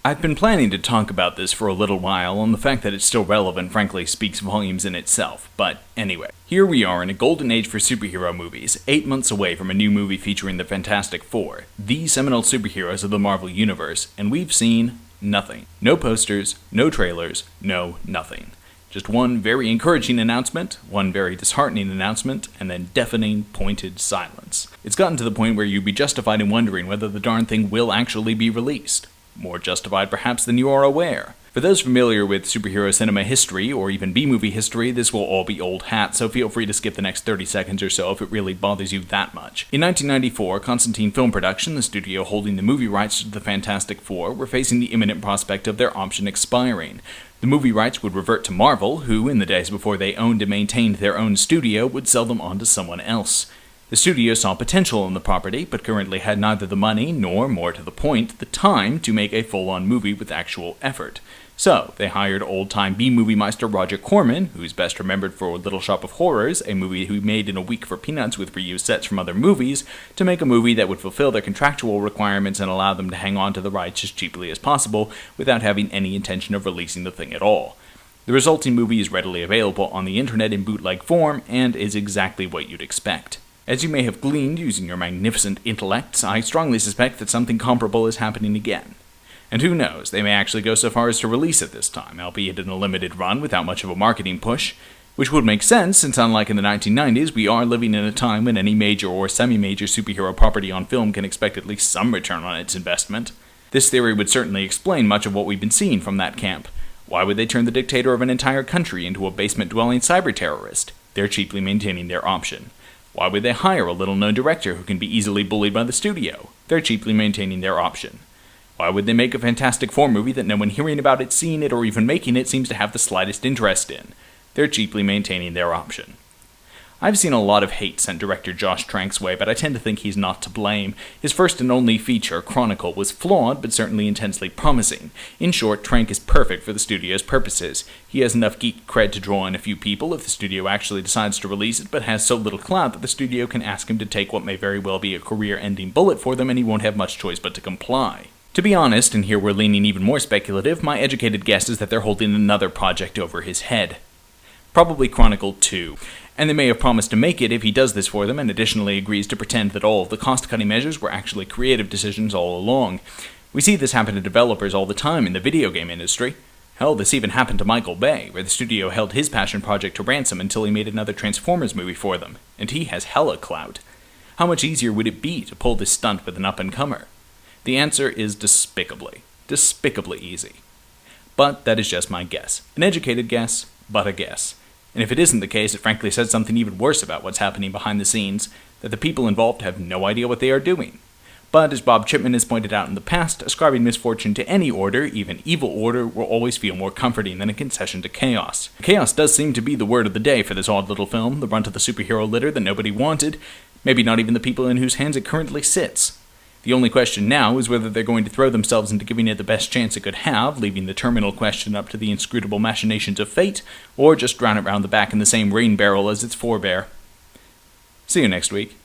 I've been planning to talk about this for a little while, and the fact that it's still relevant frankly speaks volumes in itself, but anyway. Here we are in a golden age for superhero movies, 8 months away from a new movie featuring the Fantastic Four, the seminal superheroes of the Marvel Universe, and we've seen nothing. No posters, no trailers, no nothing. Just one very encouraging announcement, one very disheartening announcement, and then deafening, pointed silence. It's gotten to the point where you'd be justified in wondering whether the darn thing will actually be released. More justified perhaps than you are aware. For those familiar with superhero cinema history, or even B-movie history, this will all be old hat, so feel free to skip the next 30 seconds or so if it really bothers you that much. In 1994, Constantine Film Production, the studio holding the movie rights to the Fantastic Four, were facing the imminent prospect of their option expiring. The movie rights would revert to Marvel, who, in the days before they owned and maintained their own studio, would sell them on to someone else. The studio saw potential in the property, but currently had neither the money, nor, more to the point, the time to make a full-on movie with actual effort. So, they hired old-time B-movie meister Roger Corman, who's best remembered for Little Shop of Horrors, a movie he made in a week for peanuts with reused sets from other movies, to make a movie that would fulfill their contractual requirements and allow them to hang on to the rights as cheaply as possible, without having any intention of releasing the thing at all. The resulting movie is readily available on the internet in bootleg form, and is exactly what you'd expect. As you may have gleaned using your magnificent intellects, I strongly suspect that something comparable is happening again. And who knows, they may actually go so far as to release it this time, albeit in a limited run without much of a marketing push, which would make sense since unlike in the 1990s, we are living in a time when any major or semi-major superhero property on film can expect at least some return on its investment. This theory would certainly explain much of what we've been seeing from that camp. Why would they turn the dictator of an entire country into a basement-dwelling cyber-terrorist? They're cheaply maintaining their option. Why would they hire a little-known director who can be easily bullied by the studio? They're cheaply maintaining their option. Why would they make a Fantastic Four movie that no one hearing about it, seeing it, or even making it seems to have the slightest interest in? They're cheaply maintaining their option. I've seen a lot of hate sent director Josh Trank's way, but I tend to think he's not to blame. His first and only feature, Chronicle, was flawed, but certainly intensely promising. In short, Trank is perfect for the studio's purposes. He has enough geek cred to draw in a few people if the studio actually decides to release it, but has so little clout that the studio can ask him to take what may very well be a career-ending bullet for them, and he won't have much choice but to comply. To be honest, and here we're leaning even more speculative, my educated guess is that they're holding another project over his head. Probably Chronicle 2. And they may have promised to make it if he does this for them and additionally agrees to pretend that all of the cost-cutting measures were actually creative decisions all along. We see this happen to developers all the time in the video game industry. Hell, this even happened to Michael Bay, where the studio held his passion project to ransom until he made another Transformers movie for them, and he has hella clout. How much easier would it be to pull this stunt with an up-and-comer? The answer is despicably easy. But that is just my guess. An educated guess, but a guess. And if it isn't the case, it frankly says something even worse about what's happening behind the scenes, that the people involved have no idea what they are doing. But as Bob Chipman has pointed out in the past, ascribing misfortune to any order, even evil order, will always feel more comforting than a concession to chaos. Chaos does seem to be the word of the day for this odd little film, the runt of the superhero litter that nobody wanted, maybe not even the people in whose hands it currently sits. The only question now is whether they're going to throw themselves into giving it the best chance it could have, leaving the terminal question up to the inscrutable machinations of fate, or just drown it round the back in the same rain barrel as its forebear. See you next week.